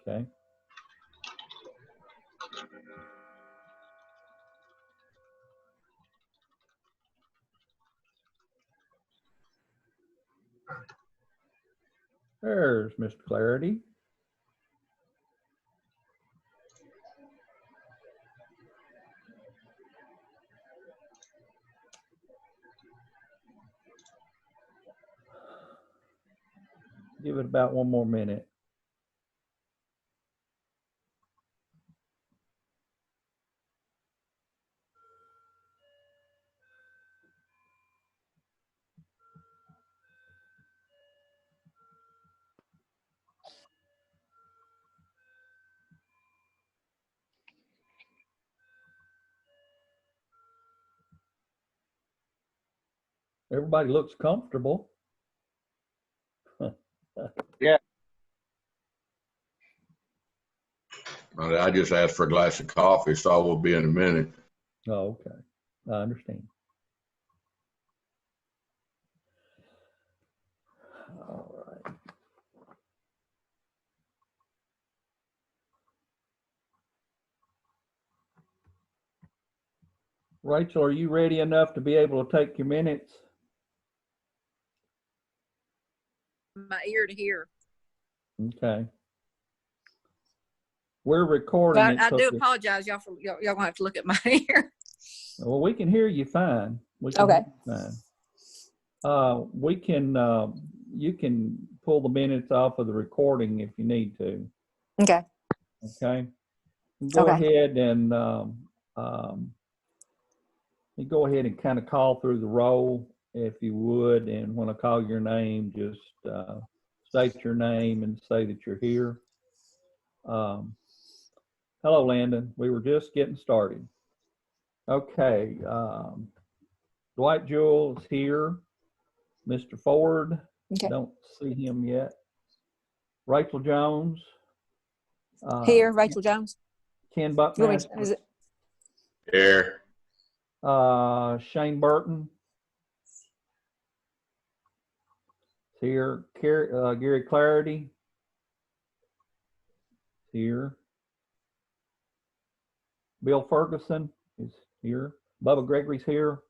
Okay. There's Mr. Clarity. Give it about one more minute. Everybody looks comfortable. Yeah. I just asked for a glass of coffee, so we'll be in a minute. Oh, okay. I understand. All right. Rachel, are you ready enough to be able to take your minutes? My ear to hear. Okay. We're recording But it. I so do that- apologize, y'all gonna have to look at my ear. Well, we can hear you fine. We can Okay. hear you fine. We can, you can pull the minutes off of the recording if you need to. Okay. Okay. Go Okay. ahead and you go ahead and kind of call through the roll if you would, and when I call your name, just state your name and say that you're here. Hello, Landon. We were just getting started. Okay. Dwight Jewell is here. Mr. Ford, Okay. don't see him yet. Rachel Jones. Here, Rachel Jones. Ken You want me Buckmaster. to- is it- Here. Shane Burton. Here. Gary Clarity. Here. Bill Ferguson is here. Bubba Gregory's here.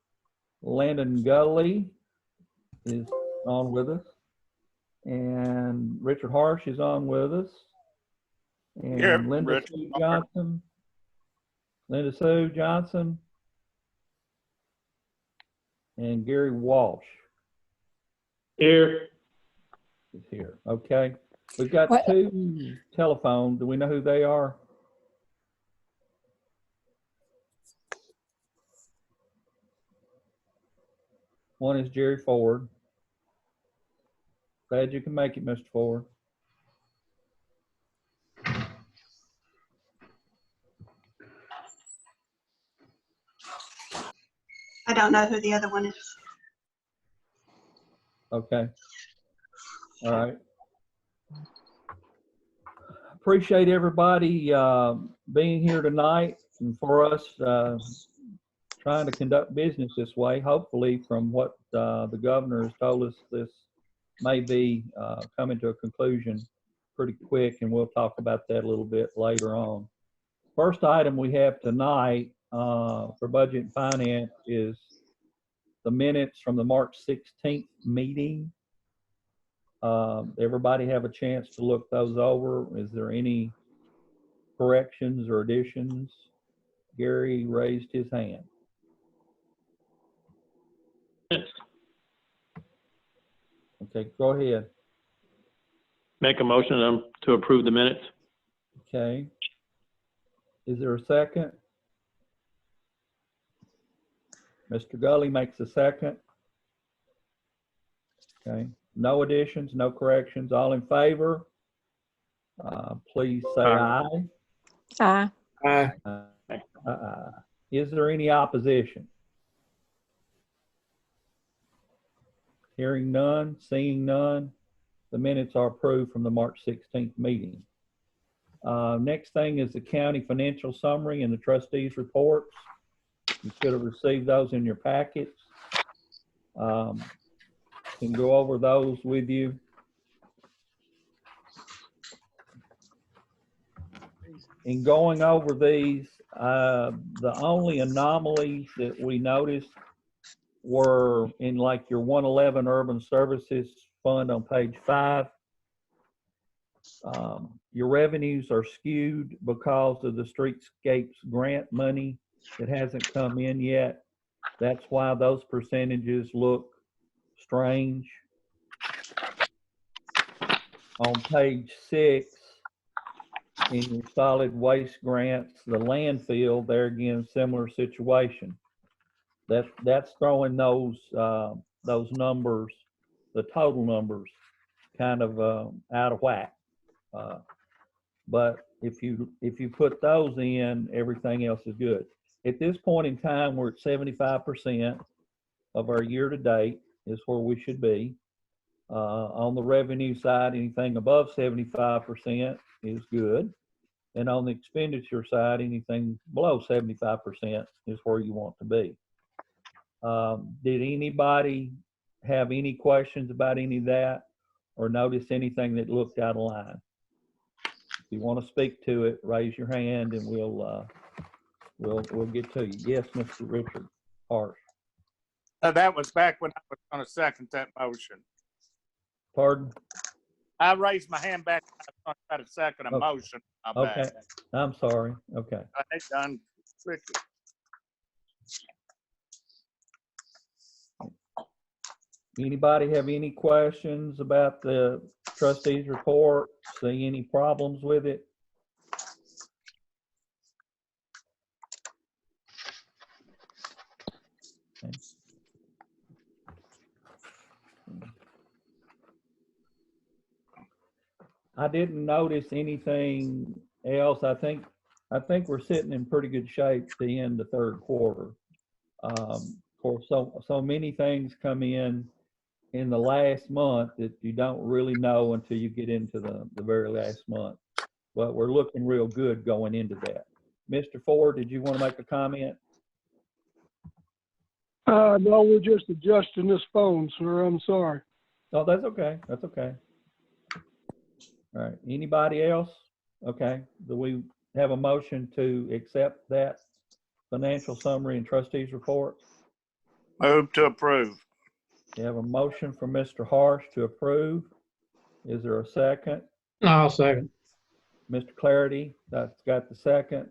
Landon Gully is on with us. And Richard Harsh is on with us. And Here, Linda Rich. Sue Johnson. Linda Sue Johnson. And Gary Walsh Here. is here. Okay. We've got What? two telephones. Do we know who they are? One is Jerry Ford. Glad you can make it, Mr. Ford. I don't know who the other one is. Okay. All right. Appreciate everybody being here tonight and for us trying to conduct business this way. Hopefully, from what the governor has told us, this may be coming to a conclusion pretty quick, and we'll talk about that a little bit later on. First item we have tonight for Budget and Finance is the minutes from the March 16th meeting. Everybody have a chance to look those over. Is there any corrections or additions? Gary raised his hand. Okay, go ahead. Make a motion to approve the minutes. Okay. Is there a second? Mr. Gully makes a second. Okay. No additions, no corrections. All in favor? Please say aye. Aye. Is there any opposition? Hearing none, seeing none, the minutes are approved from the March 16th meeting. Next thing is the county financial summary and the trustees' reports. You should have received those in your packets. Can go over those with you. in going over these, the only anomalies that we noticed were in like your 111 Urban Services Fund on page 5. Your revenues are skewed because of the Streetscapes grant money that hasn't come in yet. That's why those percentages look strange. On page 6, in your solid waste grants, the landfill, there again, similar situation. That's throwing those numbers, the total numbers, kind of out of whack. But if you put those in, everything else is good. At this point in time, we're at 75% of our year to date is where we should be. On the revenue side, anything above 75% is good. And on the expenditure side, anything below 75% is where you want to be. Did anybody have any questions about any of that or notice anything that looked out of line? If you want to speak to it, raise your hand and we'll get to you. Yes, Mr. Richard Harsh. That was back when I was going to second that motion. Pardon? I raised my hand back. I was going to try to second a Okay. motion. My Okay, bad. I'm sorry. Okay. I ain't done quickly. Anybody have any questions about the trustees report? See any problems with it? Okay. I didn't notice anything else. I think we're sitting in pretty good shape at the end of the third quarter. Of course, so many things come in the last month that you don't really know until you get into the very last month. But we're looking real good going into that. Mr. Ford, did you want to make a comment? No, we're just adjusting this phone, sir. I'm sorry. Oh, that's okay. That's okay. All right. Anybody else? Okay. Do we have a motion to accept that financial summary and trustees report? Move to approve. We have a motion from Mr. Harsh to approve. Is there a second? I'll second. Mr. Clarity, that's got the second.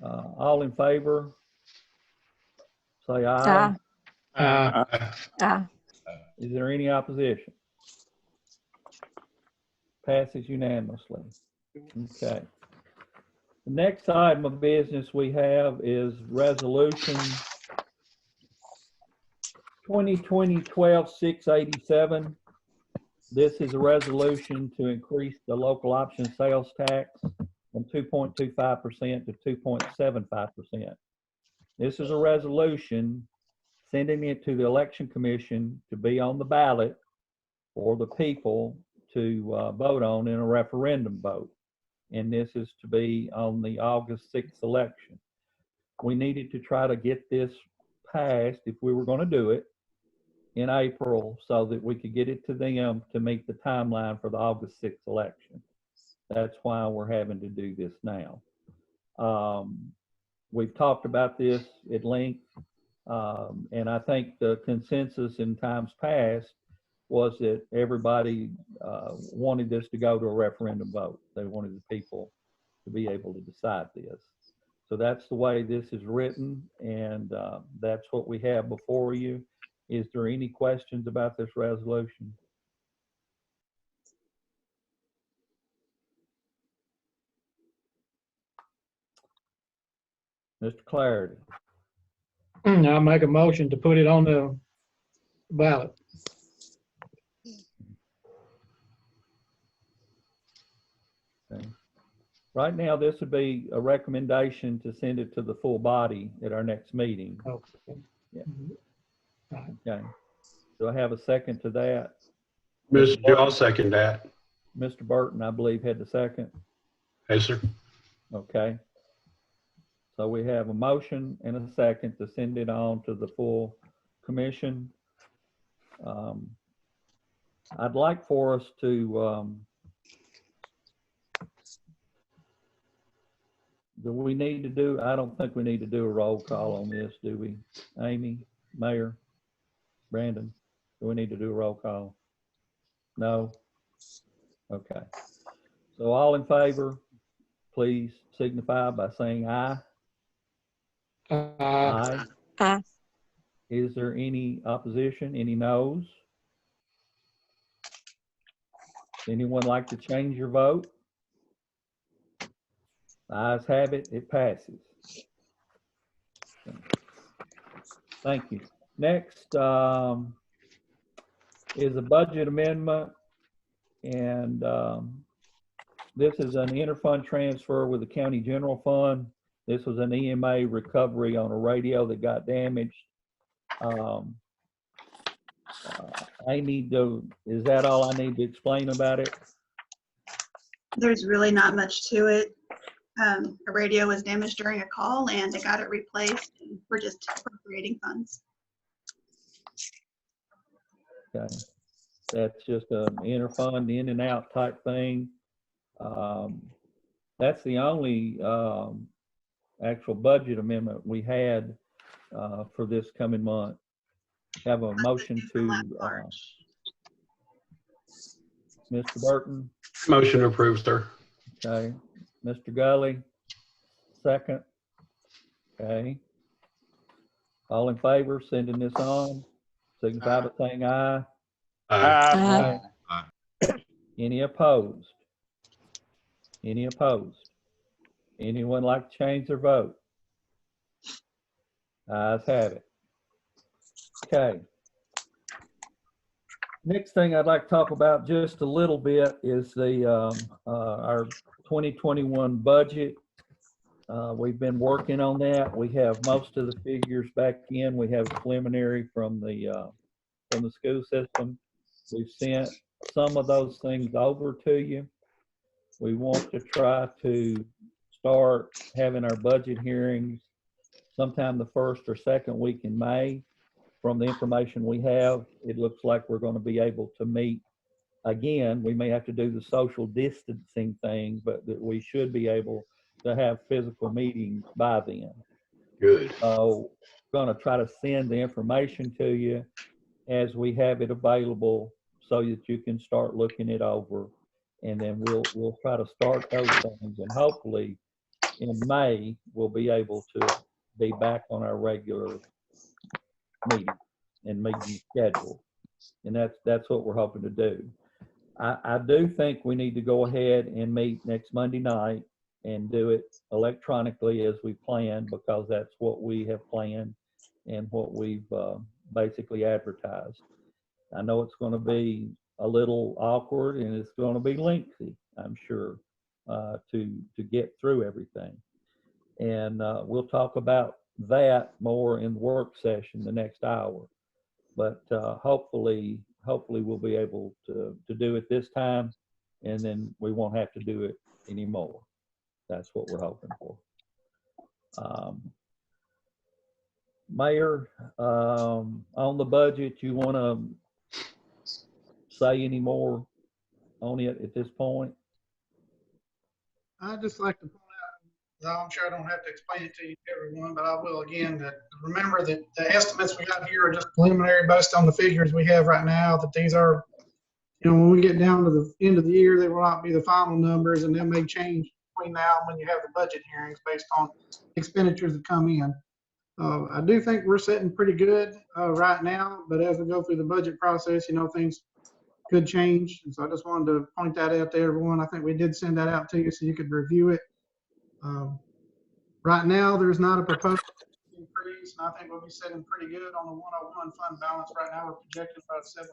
All in favor? Say aye. Aye. Is there any opposition? Passes unanimously. Okay. The next item of business we have is resolution 2020-12-687. This is a resolution to increase the local option sales tax from 2.25% to 2.75%. This is a resolution sending it to the Election Commission to be on the ballot for the people to vote on in a referendum vote. And this is to be on the August 6th election. We needed to try to get this passed if we were going to do it in April so that we could get it to them to meet the timeline for the August 6th election. That's why we're having to do this now. We've talked about this at length, and I think the consensus in times past was that everybody wanted this to go to a referendum vote. They wanted the people to be able to decide this. So that's the way this is written, and that's what we have before you. Is there any questions about this resolution? Mr. Clarity. I'll make a motion to put it on the ballot. Okay. Right now, this would be a recommendation to send it to the full body at our next meeting. Okay. Yeah. Right. Okay. Do I have a second to that? Mr. Joe, I'll second that. Mr. Burton, I believe, had the second. Yes, sir. Okay. So we have a motion and a second to send it on to the full commission. I'd like for us to do we need to do, I don't think we need to do a roll call on this, do we? Amy, Mayor, Brandon, do we need to do a roll call? No? Okay. So all in favor, please signify by saying aye. Aye. Aye. Is there any opposition, any noes? Anyone like to change your vote? The ayes have it, it passes. Thank you. Next is a budget amendment, and this is an interfund transfer with the county general fund. This was an EMA recovery on a radio that got damaged. Is that all I need to explain about it? There's really not much to it. A radio was damaged during a call and they got it replaced. And we're just appropriating funds. Okay. That's just an interfund in and out type thing. That's the only actual budget amendment we had for this coming month. Have a motion to Mr. Burton. Motion approved, sir. Okay. Mr. Gully, second. Okay. All in favor, sending this on, signify by saying aye. Aye. Any opposed? Any opposed? Anyone like to change their vote? Ayes have it. Okay. Next thing I'd like to talk about just a little bit is the our 2021 budget. We've been working on that. We have most of the figures back in. We have preliminary from the school system. We've sent some of those things over to you. We want to try to start having our budget hearings sometime the first or second week in May. From the information we have, it looks like we're going to be able to meet again. We may have to do the social distancing thing, but that we should be able to have physical meetings by then. Good. So we're going to try to send the information to you as we have it available so that you can start looking it over. And then we'll try to start those things, and hopefully in May, we'll be able to be back on our regular meeting and meeting schedule. And that's what we're hoping to do. I do think we need to go ahead and meet next Monday night and do it electronically as we planned, because that's what we have planned and what we've basically advertised. I know it's going to be a little awkward and it's going to be lengthy, I'm sure, to get through everything. And we'll talk about that more in the work session the next hour. But hopefully we'll be able to do it this time, and then we won't have to do it anymore. That's what we're hoping for. Mayor, on the budget, you want to say any more on it at this point? I'd just like to point out, I'm sure I don't have to explain it to you, everyone, but I will again, that remember that the estimates we got here are just preliminary based on the figures we have right now, that these are, when we get down to the end of the year, they will not be the final numbers, and they may change between now and when you have the budget hearings based on expenditures that come in. I do think we're sitting pretty good right now, but as we go through the budget process, things could change. And so I just wanted to point that out to everyone. I think we did send that out to you so you could review it. Right now, there's not a proposed increase, and I think we'll be sitting pretty good on the 101 fund balance. Right now, we're projecting about $733,000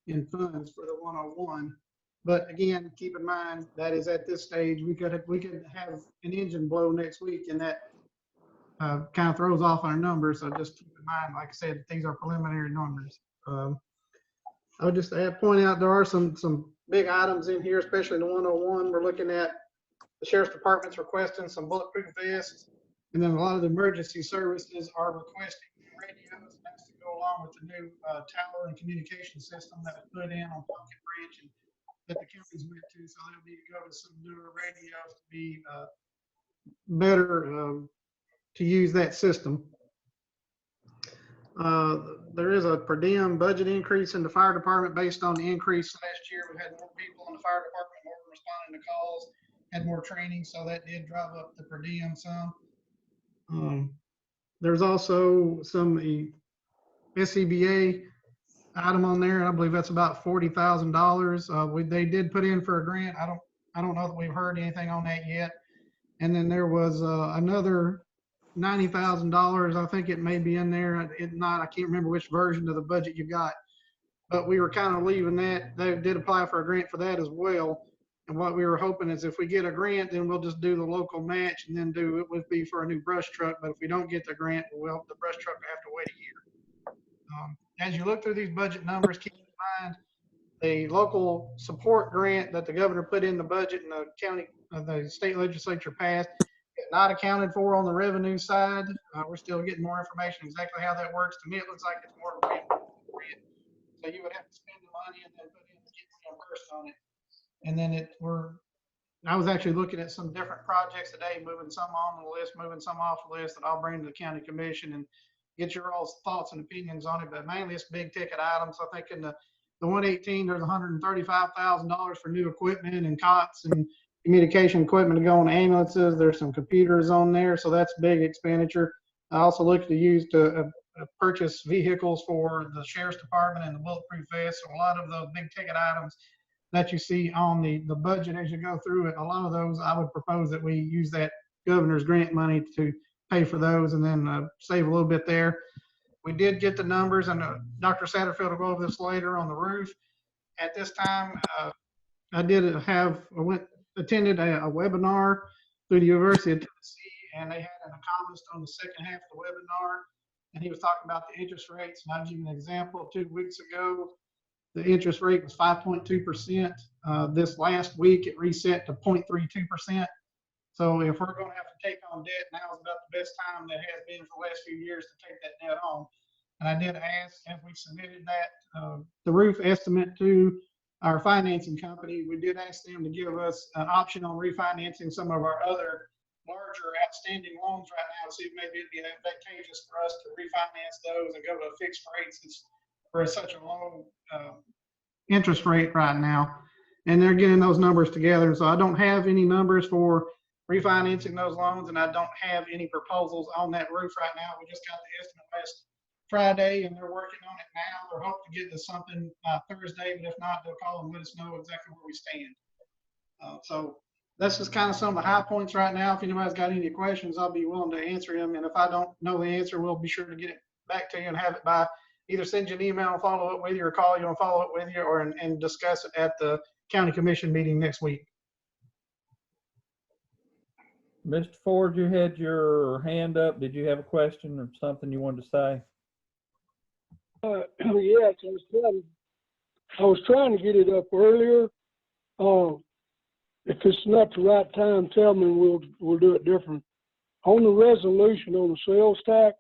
in funds for the 101. But again, keep in mind that is at this stage. We could have an engine blow next week, and that kind of throws off our numbers. So just keep in mind, like I said, these are preliminary numbers. I would just point out there are some big items in here, especially the 101. We're looking at the Sheriff's Department's requesting some bulletproof vests, and then a lot of the emergency services are requesting radios, and that's to go along with the new tower and communication system that was put in on Pumpkin Bridge. And that the counties went to, so they'll need to go to some newer radios to be better to use that system. There is a per diem budget increase in the fire department based on the increase last year. We had more people in the fire department, more responding to calls, had more training, so that did drive up the per diem some. There's also some SCBA item on there. I believe that's about $40,000. They did put in for a grant. I don't know that we've heard anything on that yet. And then there was another $90,000. I think it may be in there. I can't remember which version of the budget you got, but we were kind of leaving that. They did apply for a grant for that as well. And what we were hoping is if we get a grant, then we'll just do the local match and then it would be for a new brush truck. But if we don't get the grant, the brush truck will have to wait a year. As you look through these budget numbers, keep in mind the local support grant that the governor put in the budget and the county, the state legislature passed, is not accounted for on the revenue side. We're still getting more information exactly how that works. To me, it looks like it's more of a grant. So you would have to spend the money and then put in to get reimbursed on it. And then I was actually looking at some different projects today, moving some on the list, moving some off the list that I'll bring to the county commission and get your all's thoughts and opinions on it. But mainly it's big ticket items. I think in the 118, there's $135,000 for new equipment and cots and communication equipment to go on ambulances. There's some computers on there, so that's big expenditure. I also look to use to purchase vehicles for the sheriff's department and the bulletproof vests. So a lot of those big ticket items that you see on the budget as you go through it, a lot of those I would propose that we use that governor's grant money to pay for those and then save a little bit there. We did get the numbers, and Dr. Satterfield will go over this later on the roof. At this time, I attended a webinar through the University of Tennessee, and they had an economist on the second half of the webinar, and he was talking about the interest rates. And I'll give you an example. 2 weeks ago, the interest rate was 5.2%. This last week, it reset to 0.32%. So if we're going to have to take on debt, now is about the best time that has been for the last few years to take that debt on. And I did ask, as we submitted that, the roof estimate to our financing company, we did ask them to give us an option on refinancing some of our other larger outstanding loans right now, to see if maybe it'd be advantageous for us to refinance those and go to fixed rates for such a low interest rate right now. And they're getting those numbers together. So I don't have any numbers for refinancing those loans, and I don't have any proposals on that roof right now. We just got the estimate last Friday, and they're working on it now. They're hoping to get to something Thursday, but if not, they'll call and let us know exactly where we stand. So that's just kind of some of the high points right now. If anybody's got any questions, I'll be willing to answer them. And if I don't know the answer, we'll be sure to get it back to you and have it by either send you an email and follow up with you, or call you and follow up with you, or and discuss it at the county commission meeting next week. Mr. Ford, you had your hand up. Did you have a question or something you wanted to say? Yes, I was trying to get it up earlier. If it's not the right time, tell me and we'll do it different. On the resolution on the sales tax,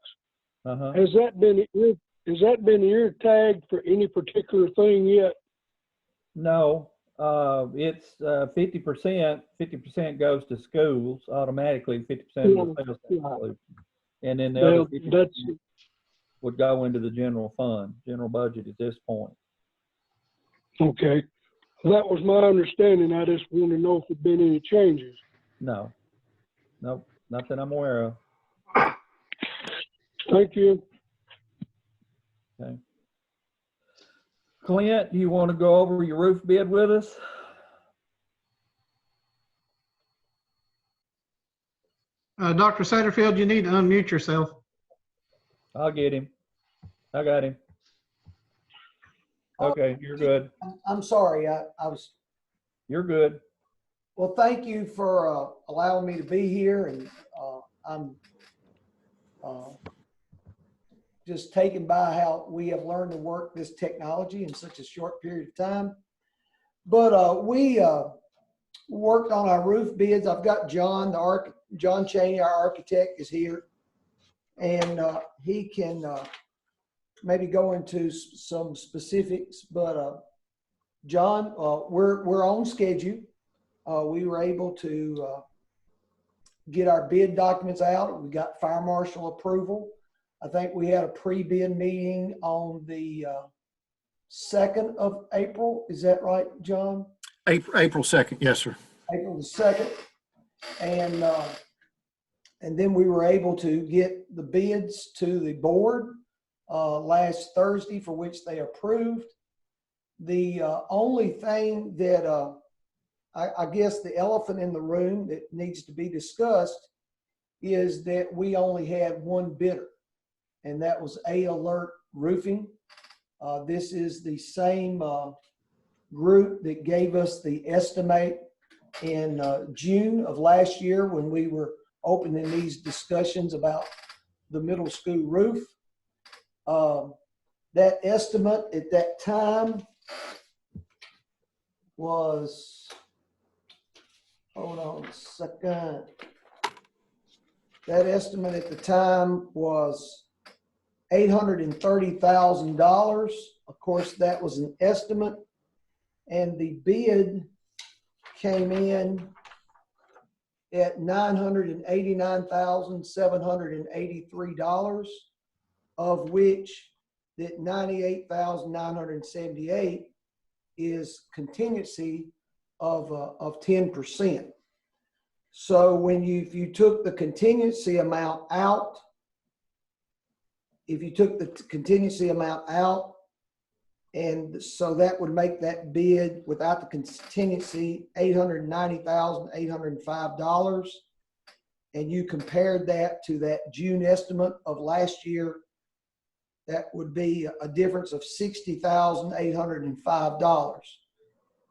has that been ear tagged for any particular thing yet? No, it's 50%. 50% goes to schools automatically. 50% of the sales tax inclusion. And then the other 50% would go into the general fund, general budget at this point. Okay. That was my understanding. I just want to know if there'd been any changes. No, nope, not that I'm aware of. Thank you. Okay. Clint, you want to go over your roof bid with us? Dr. Satterfield, you need to unmute yourself. I'll get him. I got him. Okay, you're good. I'm sorry, I was. You're good. Well, thank you for allowing me to be here, and I'm just taken by how we have learned to work this technology in such a short period of time. But we worked on our roof bids. I've got John, John Cheney, our architect, is here, and he can maybe go into some specifics. But John, we're on schedule. We were able to get our bid documents out. We got fire marshal approval. I think we had a pre-bid meeting on the 2nd of April. Is that right, John? April 2nd, yes, sir. April the 2nd. And then we were able to get the bids to the board last Thursday, for which they approved. The only thing that I guess the elephant in the room that needs to be discussed is that we only had one bidder, and that was A-Alert Roofing. This is the same group that gave us the estimate in June of last year when we were opening these discussions about the middle school roof. That estimate at that time was, hold on a second. That estimate at the time was $830,000. Of course, that was an estimate, and the bid came in at $989,783, of which that $98,978 is contingency of 10%. So if you took the contingency amount out, and so that would make that bid without the contingency $890,805. And you compared that to that June estimate of last year, that would be a difference of $60,805.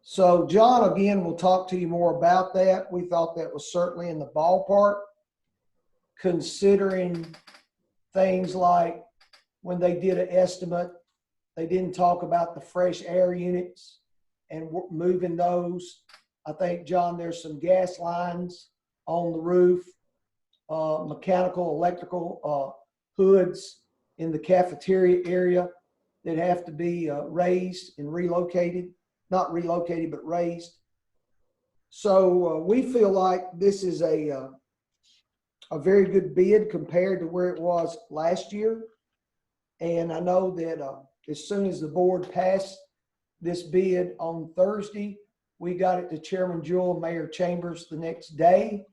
So John, again, will talk to you more about that. We thought that was certainly in the ballpark, considering things like when they did an estimate, they didn't talk about the fresh air units and moving those. I think, John, there's some gas lines on the roof, mechanical, electrical hoods in the cafeteria area that have to be raised and relocated. Not relocated, but raised. So we feel like this is a very good bid compared to where it was last year. And I know that as soon as the board passed this bid on Thursday, we got it to Chairman Jewell and Mayor Chambers the next day.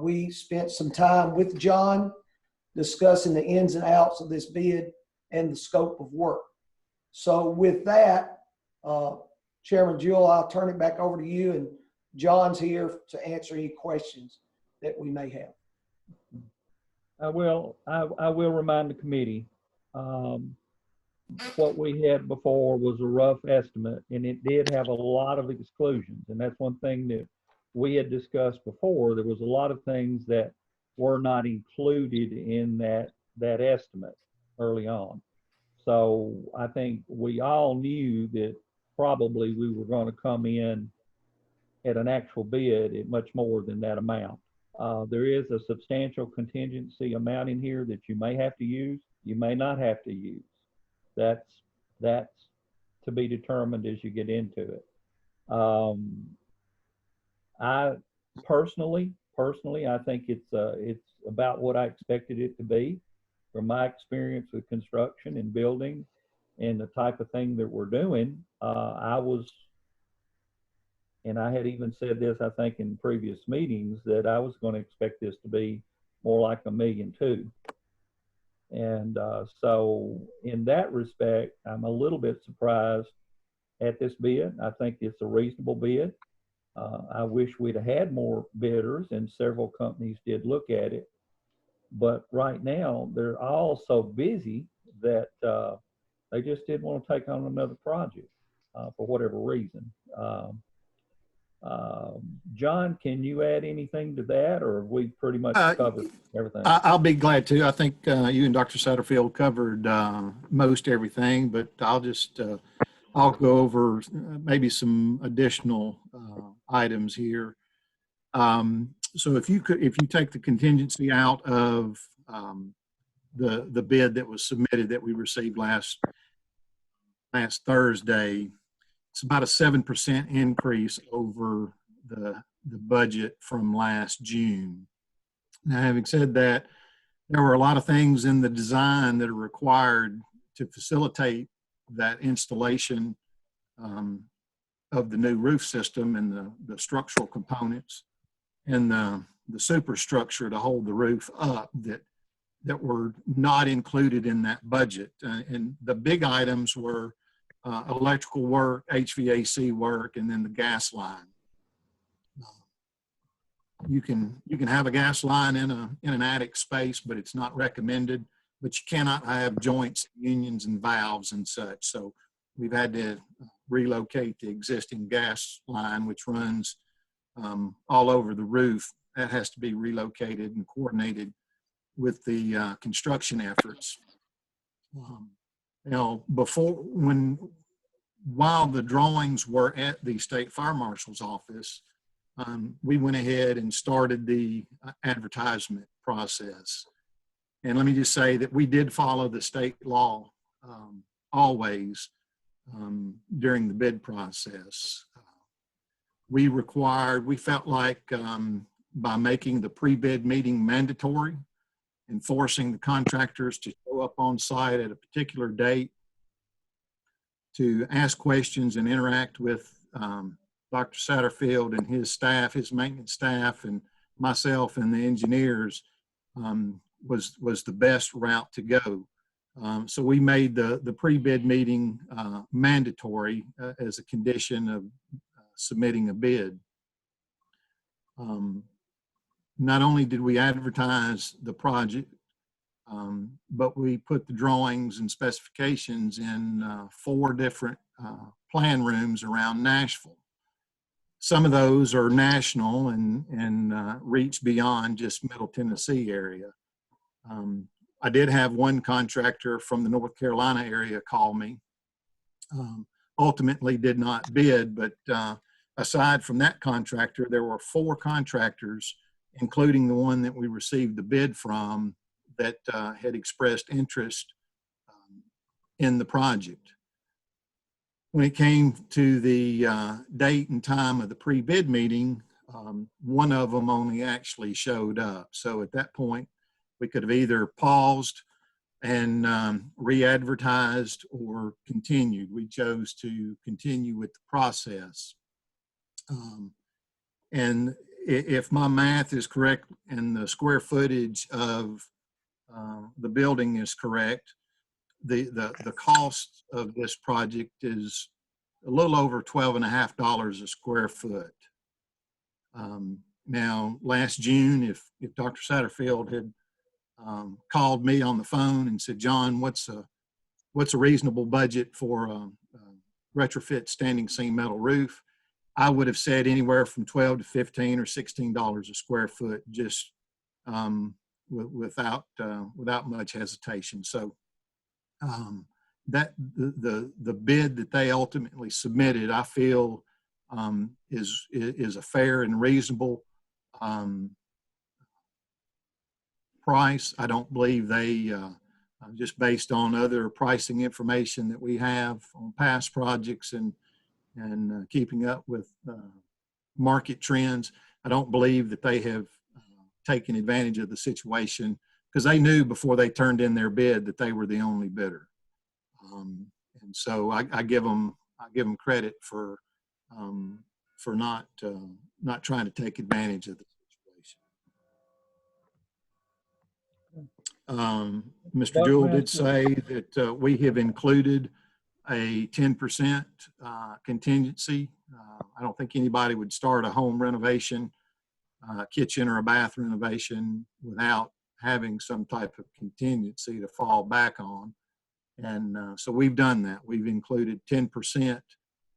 We spent some time with John discussing the ins and outs of this bid and the scope of work. So with that, Chairman Jewell, I'll turn it back over to you, and John's here to answer any questions that we may have. I will remind the committee, what we had before was a rough estimate, and it did have a lot of exclusions. And that's one thing that we had discussed before. There was a lot of things that were not included in that estimate early on. So I think we all knew that probably we were going to come in at an actual bid at much more than that amount. There is a substantial contingency amount in here that you may have to use, you may not have to use. That's to be determined as you get into it. I personally, I think it's about what I expected it to be from my experience with construction and building and the type of thing that we're doing. And I had even said this, I think, in previous meetings, that I was going to expect this to be more like $1.2 million. And so in that respect, I'm a little bit surprised at this bid. I think it's a reasonable bid. I wish we'd have had more bidders, and several companies did look at it. But right now, they're all so busy that they just didn't want to take on another project for whatever reason. John, can you add anything to that, or have we pretty much covered everything? I'll be glad to. I think you and Dr. Satterfield covered most everything, but I'll go over maybe some additional items here. So if you take the contingency out of the bid that was submitted that we received last Thursday, It's about a 7% increase over the budget from last June. Now, having said that, there were a lot of things in the design that are required to facilitate that installation of the new roof system and the structural components and the superstructure to hold the roof up that were not included in that budget. And the big items were electrical work, HVAC work, and then the gas line. You can have a gas line in an attic space, but it's not recommended. But you cannot have joints, unions, and valves and such. So we've had to relocate the existing gas line, which runs all over the roof. That has to be relocated and coordinated with the construction efforts. Now, while the drawings were at the State Fire Marshal's office, we went ahead and started the advertisement process. And let me just say that we did follow the state law always during the bid process. We felt like by making the pre-bid meeting mandatory and forcing the contractors to show up on site at a particular date to ask questions and interact with Dr. Satterfield and his staff, his maintenance staff, and myself and the engineers was the best route to go. So we made the pre-bid meeting mandatory as a condition of submitting a bid. Not only did we advertise the project, but we put the drawings and specifications in 4 different plan rooms around Nashville. Some of those are national and reach beyond just Middle Tennessee area. I did have one contractor from the North Carolina area call me. Ultimately did not bid, but aside from that contractor, there were 4 contractors, including the one that we received the bid from, that had expressed interest in the project. When it came to the date and time of the pre-bid meeting, one of them only actually showed up. So at that point, we could have either paused and re-advertised or continued. We chose to continue with the process. And if my math is correct and the square footage of the building is correct, the cost of this project is a little over $12.50 a square foot. Now, last June, if Dr. Satterfield had called me on the phone and said, "John, what's a reasonable budget for a retrofit standing seam metal roof?" I would have said anywhere from $12 to $15 or $16 a square foot, just without much hesitation. So that the bid that they ultimately submitted, I feel is a fair and reasonable price. I don't believe they, just based on other pricing information that we have on past projects and keeping up with market trends, I don't believe that they have taken advantage of the situation, because they knew before they turned in their bid that they were the only bidder. And so I give them credit for not trying to take advantage of the situation. Mr. Jewell did say that we have included a 10% contingency. I don't think anybody would start a home renovation, kitchen or a bath renovation, without having some type of contingency to fall back on. And so we've done that. We've included 10%,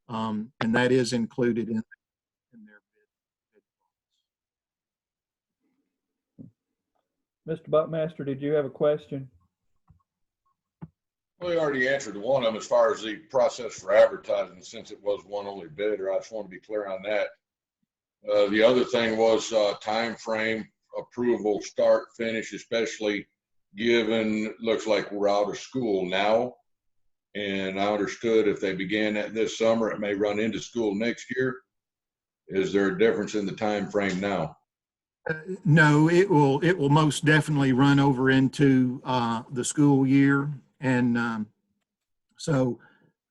and that is included in their bid. Mr. Buckmaster, did you have a question? Well, you already answered one of them as far as the process for advertising, since it was one only bidder. I just want to be clear on that. The other thing was time frame, approval, start, finish, especially given looks like we're out of school now. And I understood if they began that this summer, it may run into school next year. Is there a difference in the time frame now? No, it will most definitely run over into the school year. And so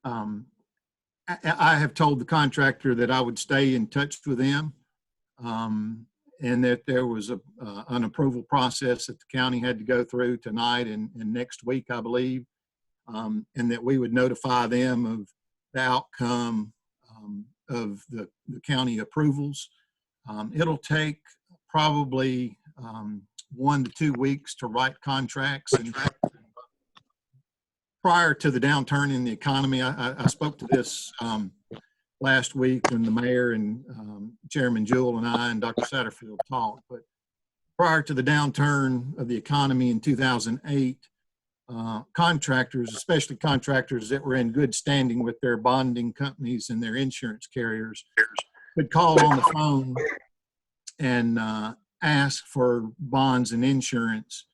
I have told the contractor that I would stay in touch with them, and that there was an approval process that the county had to go through tonight and next week, I believe, and that we would notify them of the outcome of the county approvals. It'll take probably 1 to 2 weeks to write contracts. And prior to the downturn in the economy, I spoke to this last week when the mayor and Chairman Jewell and I and Dr. Satterfield talked. But prior to the downturn of the economy in 2008, contractors, especially contractors that were in good standing with their bonding companies and their insurance carriers, could call on the phone and ask for bonds and insurance.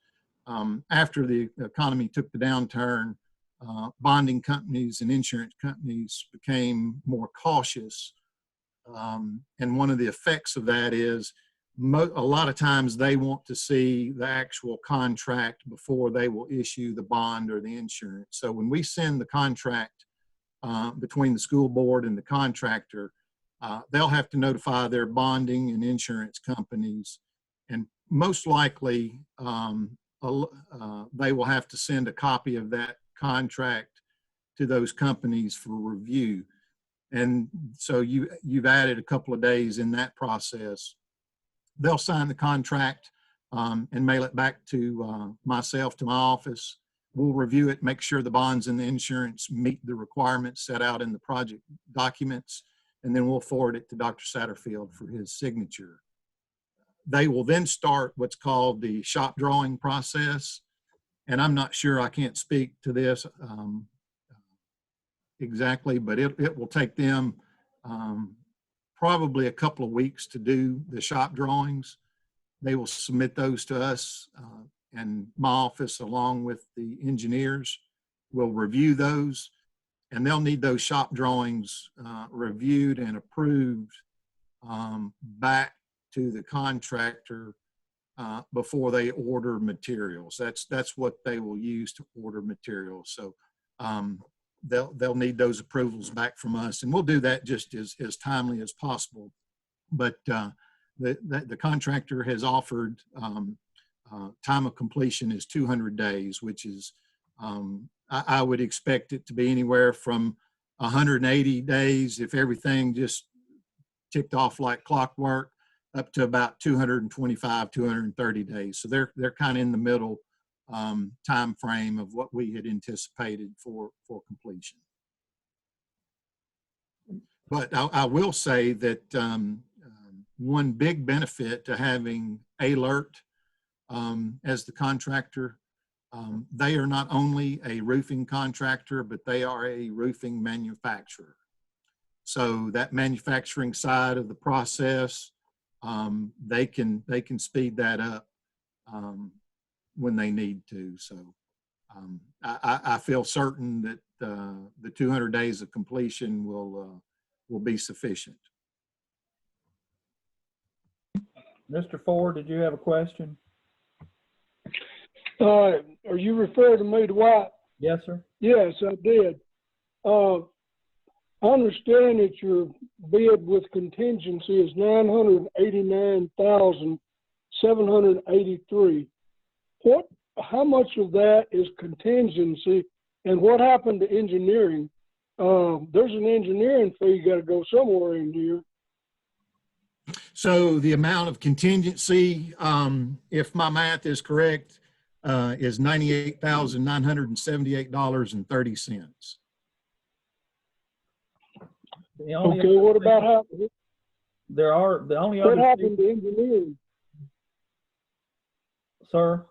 After the economy took the downturn, bonding companies and insurance companies became more cautious. And one of the effects of that is a lot of times they want to see the actual contract before they will issue the bond or the insurance. So when we send the contract between the school board and the contractor, they'll have to notify their bonding and insurance companies, and most likely they will have to send a copy of that contract to those companies for review. And so you've added a couple of days in that process. They'll sign the contract and mail it back to myself, to my office. We'll review it, make sure the bonds and the insurance meet the requirements set out in the project documents, and then we'll forward it to Dr. Satterfield for his signature. They will then start what's called the shop drawing process. And I'm not sure, I can't speak to this exactly, but it will take them probably a couple of weeks to do the shop drawings. They will submit those to us, and my office, along with the engineers, will review those, and they'll need those shop drawings reviewed and approved back to the contractor before they order materials. That's what they will use to order materials. So they'll need those approvals back from us, and we'll do that just as timely as possible. But the contractor has offered time of completion is 200 days, which is I would expect it to be anywhere from 180 days if everything just ticked off like clockwork, up to about 225, 230 days. So they're kind of in the middle time frame of what we had anticipated for completion. But I will say that one big benefit to having Alert as the contractor, they are not only a roofing contractor, but they are a roofing manufacturer. So that manufacturing side of the process, they can speed that up when they need to. So I feel certain that the 200 days of completion will be sufficient. Mr. Ford, did you have a question? Are you referring to me, Dwight? Yes, sir. Yes, I did. I understand that your bid with contingency is $989,783. How much of that is contingency, and what happened to engineering? There's an engineering fee got to go somewhere in here. So the amount of contingency, if my math is correct, is $98,978.30. Okay, what about how? The only what other happened to engineering? Sir?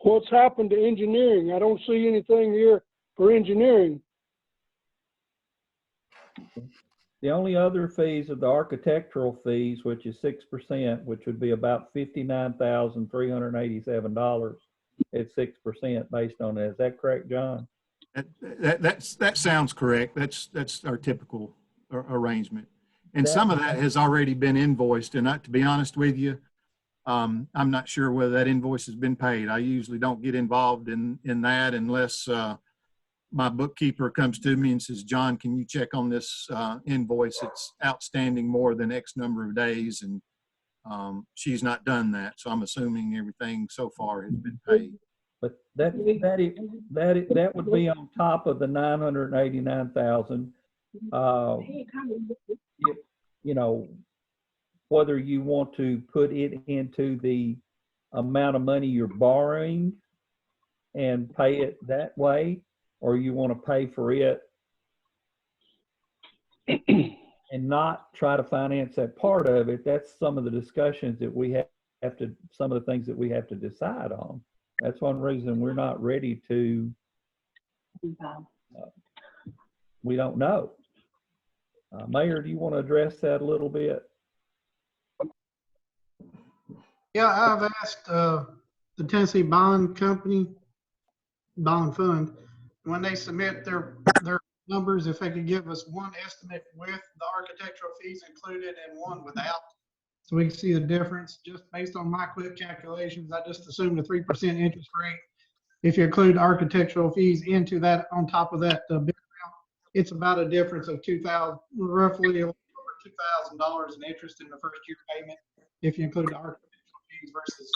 What's happened to engineering? I don't see anything here for engineering. The only other fees are the architectural fees, which is 6%, which would be about $59,387 at 6% based on that. Is that correct, John? That sounds correct. That's our typical arrangement. And some of that has already been invoiced. And to be honest with you, I'm not sure whether that invoice has been paid. I usually don't get involved in that unless my bookkeeper comes to me and says, John, can you check on this invoice? It's outstanding more than X number of days. And she's not done that. So I'm assuming everything so far has been paid. But that would be on top of the 989,000. You know, whether you want to put it into the amount of money you're borrowing and pay it that way, or you want to pay for it and not try to finance that part of it. That's some of the discussions that we have to, some of the things that we have to decide on. That's one reason we're not ready to, we don't know. Mayor, do you want to address that a little bit? Yeah, I've asked the Tennessee Bond Company, Bond Fund, when they submit their numbers, if they could give us one estimate with the architectural fees included and one without, so we can see the difference. Just based on my quick calculations, I just assumed a 3% interest rate. If you include architectural fees into that, on top of that bid amount, it's about a difference of roughly over $2,000 in interest in the first year payment if you include the architectural fees versus.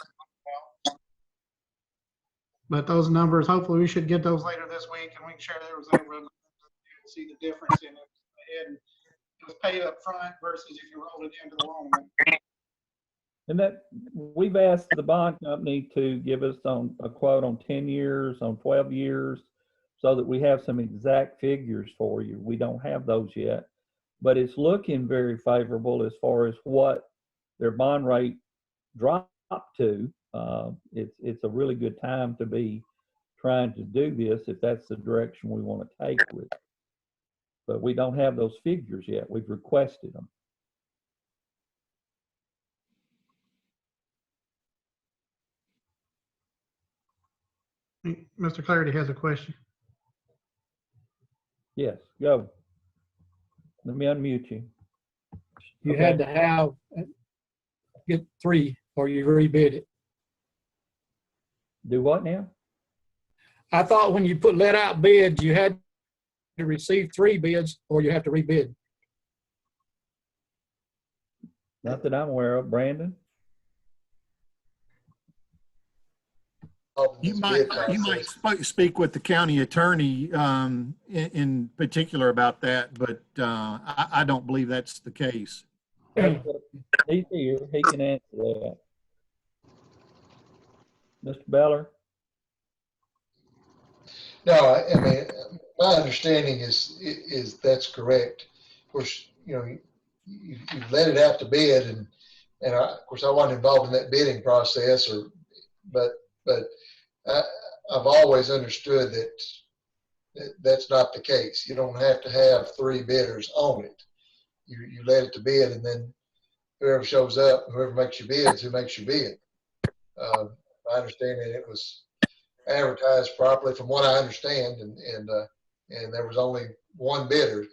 But those numbers, hopefully we should get those later this week and we can share those over. You'll see the difference in it. And it was paid up front versus if you rolled it into the loan. And that we've asked the bond company to give us a quote on 10 years, on 12 years, so that we have some exact figures for you. We don't have those yet, but it's looking very favorable as far as what their bond rate dropped to. It's a really good time to be trying to do this if that's the direction we want to take with it. But we don't have those figures yet. We've requested them. Mr. Clarity has a question. Yes, go. Let me unmute you. You had to get 3 or you rebid it. Do what now? I thought when you let out bids, you had to receive 3 bids or you have to rebid. Not that I'm aware of. Brandon? You might speak with the county attorney in particular about that, but I don't believe that's the case. He's here. He can answer that. Mr. Beller? No, I mean, my understanding is that's correct. Of course, you know, you let it out to bid, and of course I wasn't involved in that bidding process, but I've always understood that that's not the case. You don't have to have 3 bidders on it. You let it to bid, and then whoever shows up, whoever makes your bids, who makes your bid. My understanding it was advertised properly, from what I understand, and there was only 1 bidder.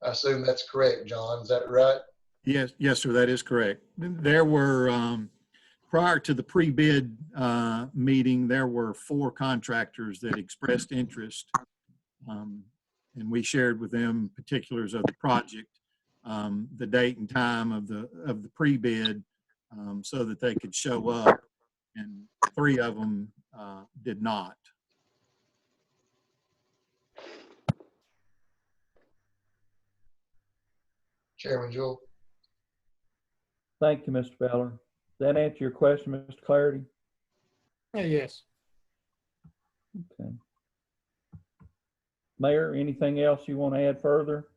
I assume that's correct, John. Is that right? Yes, sir. That is correct. There were prior to the pre-bid meeting, there were 4 contractors that expressed interest, and we shared with them particulars of the project, the date and time of the pre-bid, so that they could show up, and 3 of them did not. Chairman Jewell. Thank you, Mr. Beller. Does that answer your question, Mr. Clarity? Yes. Okay. Mayor, anything else you want to add further?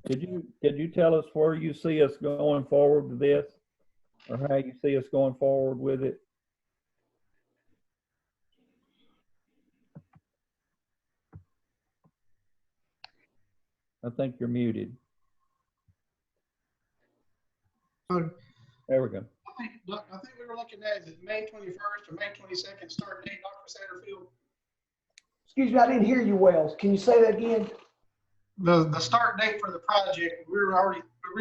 Did you tell us where you see us going forward with this, or how you see us going forward with it? I think you're muted. There we go. I think we were looking at, is it May 21st or May 22nd start date, Dr. Satterfield? Excuse me, I didn't hear you well. Can you say that again? The start date for the project, we're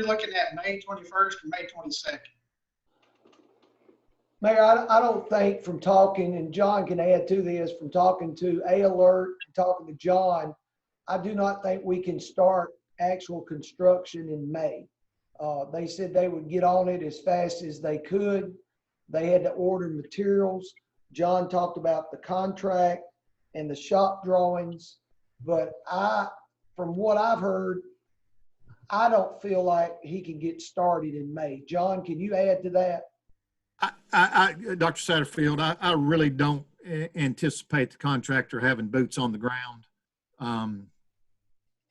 looking at May 21st and May 22nd. Mayor, I don't think from talking, and John can add to this, from talking to A-Alert, talking to John, I do not think we can start actual construction in May. They said they would get on it as fast as they could. They had to order materials. John talked about the contract and the shop drawings, but from what I've heard, I don't feel like he can get started in May. John, can you add to that? Dr. Satterfield, I really don't anticipate the contractor having boots on the ground.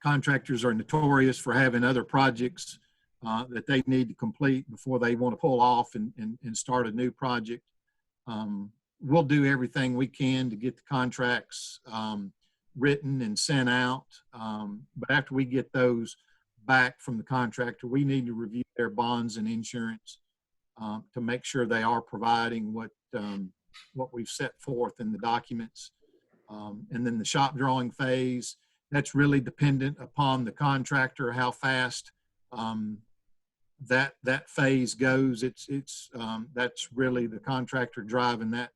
Contractors are notorious for having other projects that they need to complete before they want to pull off and start a new project. We'll do everything we can to get the contracts written and sent out. But after we get those back from the contractor, we need to review their bonds and insurance to make sure they are providing what we've set forth in the documents. And then the shop drawing phase, that's really dependent upon the contractor, how fast that phase goes. That's really the contractor driving that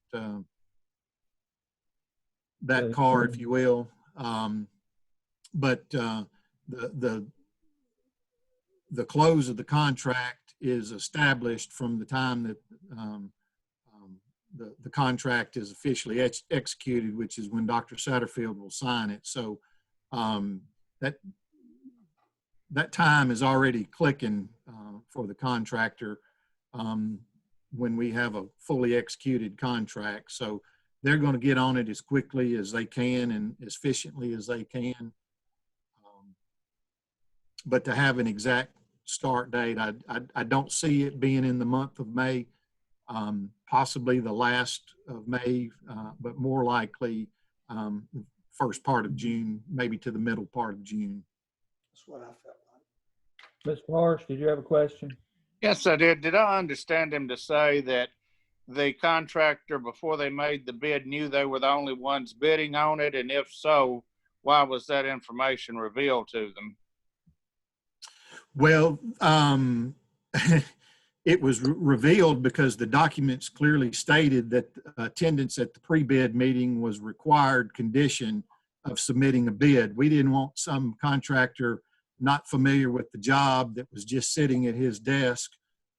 car, if you will. But the close of the contract is established from the time that the contract is officially executed, which is when Dr. Satterfield will sign it. So that time is already clicking for the contractor when we have a fully executed contract. So they're going to get on it as quickly as they can and as efficiently as they can. But to have an exact start date, I don't see it being in the month of May, possibly the last of May, but more likely the first part of June, maybe to the middle part of June. That's what I felt like. Mr. Harsh, did you have a question? Yes, I did. Did I understand him to say that the contractor, before they made the bid, knew they were the only ones bidding on it? And if so, why was that information revealed to them? Well, it was revealed because the documents clearly stated that attendance at the pre-bid meeting was required condition of submitting a bid. We didn't want some contractor not familiar with the job that was just sitting at his desk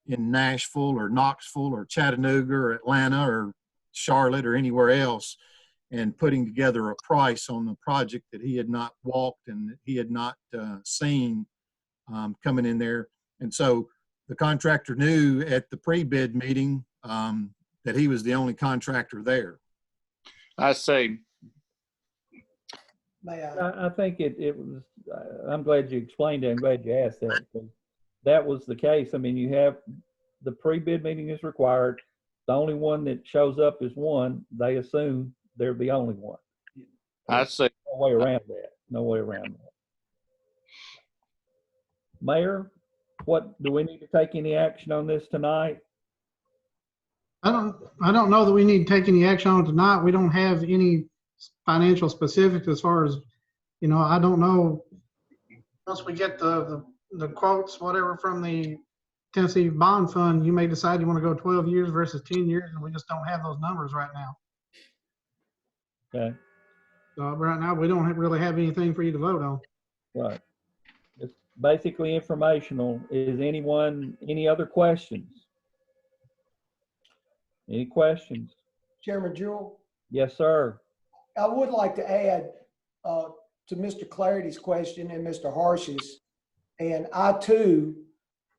in Nashville or Knoxville or Chattanooga or Atlanta or Charlotte or anywhere else and putting together a price on the project that he had not walked and that he had not seen coming in there. And so the contractor knew at the pre-bid meeting that he was the only contractor there. I see. I think it was, I'm glad you explained it. I'm glad you asked that, because that was the case. I mean, you have the pre-bid meeting is required. The only one that shows up is one. They assume they're the only one. I see. No way around that. No way around that. Mayor, do we need to take any action on this tonight? I don't know that we need to take any action on it tonight. We don't have any financial specifics as far as, I don't know. Once we get the quotes, whatever, from the Tennessee Bond Fund, you may decide you want to go 12 years versus 10 years, and we just don't have those numbers right now. Okay. So right now, we don't really have anything for you to vote on. Right. It's basically informational. Is any other questions? Any questions? Chairman Jewell? Yes, sir. I would like to add to Mr. Clarity's question and Mr. Harsh's, and I too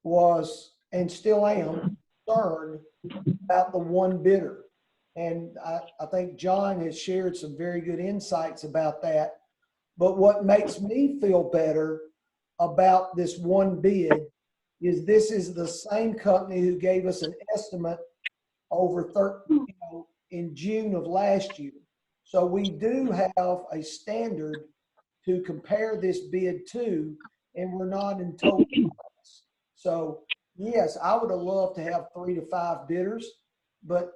was and still am concerned about the one bidder. And I think John has shared some very good insights about that. But what makes me feel better about this one bid is this is the same company who gave us an estimate over in June of last year. So we do have a standard to compare this bid to, and we're not in total loss. So yes, I would have loved to have 3 to 5 bidders, but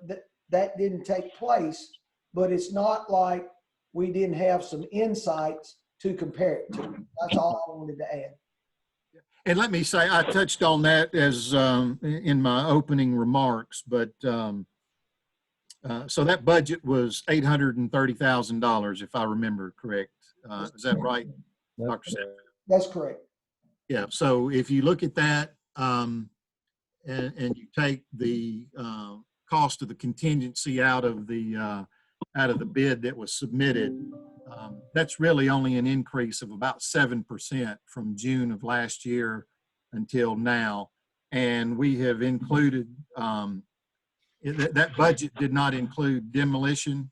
that didn't take place. But it's not like we didn't have some insights to compare it to. That's all I wanted to add. And let me say, I touched on that as in my opening remarks, but so that budget was $830,000, if I remember correct. Is that right, Dr. Sam? That's correct. Yeah. So if you look at that and you take the cost of the contingency out of the bid that was submitted, that's really only an increase of about 7% from June of last year until now. And we have included, that budget did not include demolition.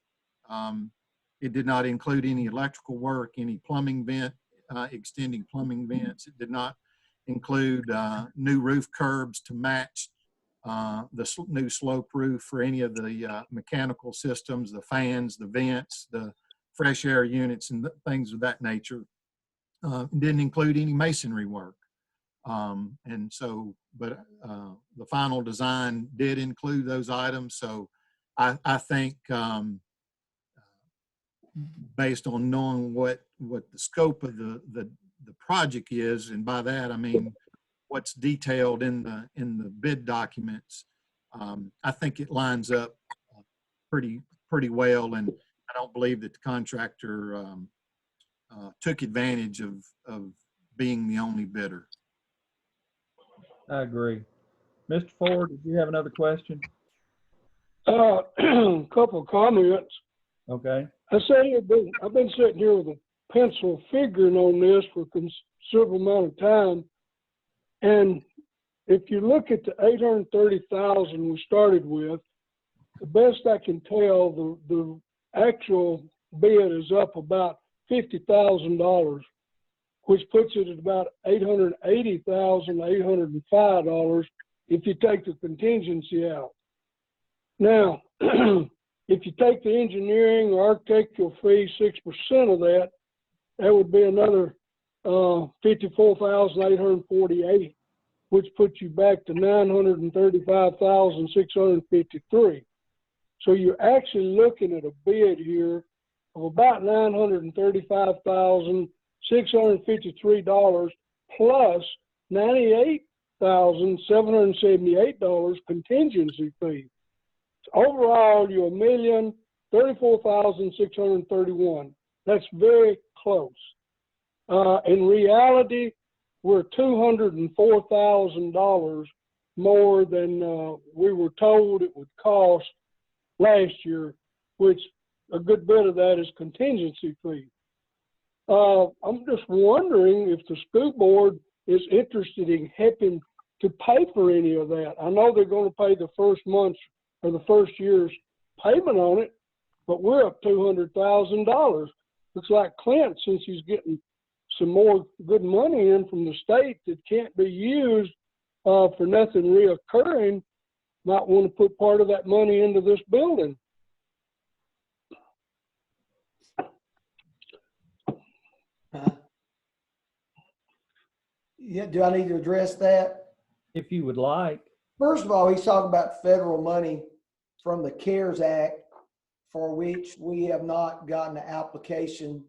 It did not include any electrical work, any plumbing vent, extending plumbing vents. It did not include new roof curbs to match the new slope roof for any of the mechanical systems, the fans, the vents, the fresh air units, and things of that nature. Didn't include any masonry work. And so, but the final design did include those items. So I think based on knowing what the scope of the project is, and by that I mean what's detailed in the bid documents, I think it lines up pretty well, and I don't believe that the contractor took advantage of being the only bidder. I agree. Mr. Ford, did you have another question? Couple of comments. Okay. I say I've been sitting here with a pencil figuring on this for a considerable amount of time. And if you look at the 830,000 we started with, the best I can tell, the actual bid is up about $50,000, which puts it at about $880,805 if you take the contingency out. Now, if you take the engineering or architectural fee, 6% of that, that would be another $54,848, which puts you back to $935,653. So you're actually looking at a bid here of about $935,653 plus $98,778 contingency fee. Overall, you're $1,034,631. That's very close. In reality, we're $204,000 more than we were told it would cost last year, which a good bit of that is contingency fee. I'm just wondering if the school board is interested in helping to pay for any of that. I know they're going to pay the first month's or the first year's payment on it, but we're up $200,000. Looks like Clint, since he's getting some more good money in from the state that can't be used for nothing reoccurring, might want to put part of that money into this building. Yeah, do I need to address that? If you would like. First of all, he's talking about federal money from the CARES Act, for which we have not gotten an application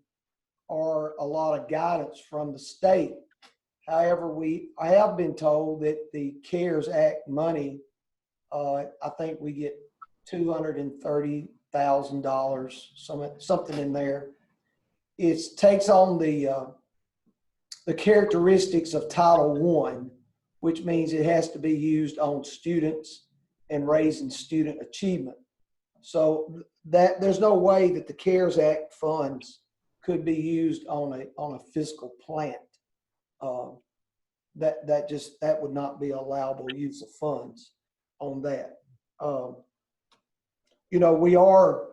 or a lot of guidance from the state. However, I have been told that the CARES Act money, I think we get $230,000, something in there. It takes on the characteristics of Title I, which means it has to be used on students and raising student achievement. So that there's no way that the CARES Act funds could be used on a fiscal plant. That would not be allowable use of funds on that. You know, we are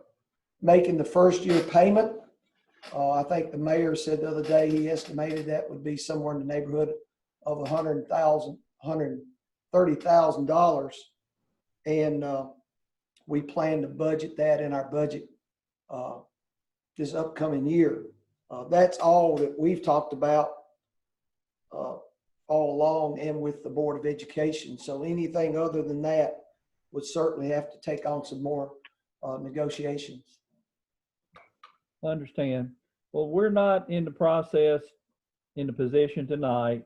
making the first year payment. I think the mayor said the other day he estimated that would be somewhere in the neighborhood of $130,000, and we plan to budget that in our budget this upcoming year. That's all that we've talked about all along, and with the Board of Education. So anything other than that would certainly have to take on some more negotiations. I understand. Well, we're not in the process, in the position tonight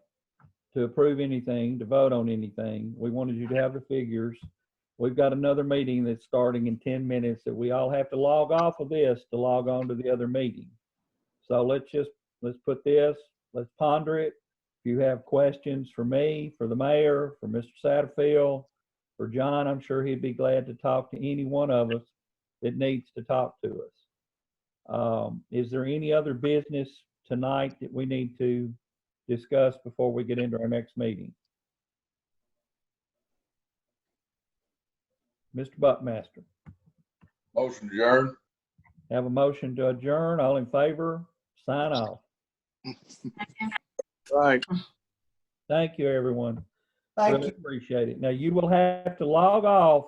to approve anything, to vote on anything. We wanted you to have the figures. We've got another meeting that's starting in 10 minutes that we all have to log off of this to log on to the other meeting. So let's put this, let's ponder it. If you have questions for me, for the mayor, for Mr. Satterfield, for John, I'm sure he'd be glad to talk to any one of us that needs to talk to us. Is there any other business tonight that we need to discuss before we get into our next meeting? Mr. Buckmaster. Motion adjourned. Have a motion to adjourn. All in favor, sign off. Right. Thank you, everyone. Thank Really you. appreciate it. Now you will have to log off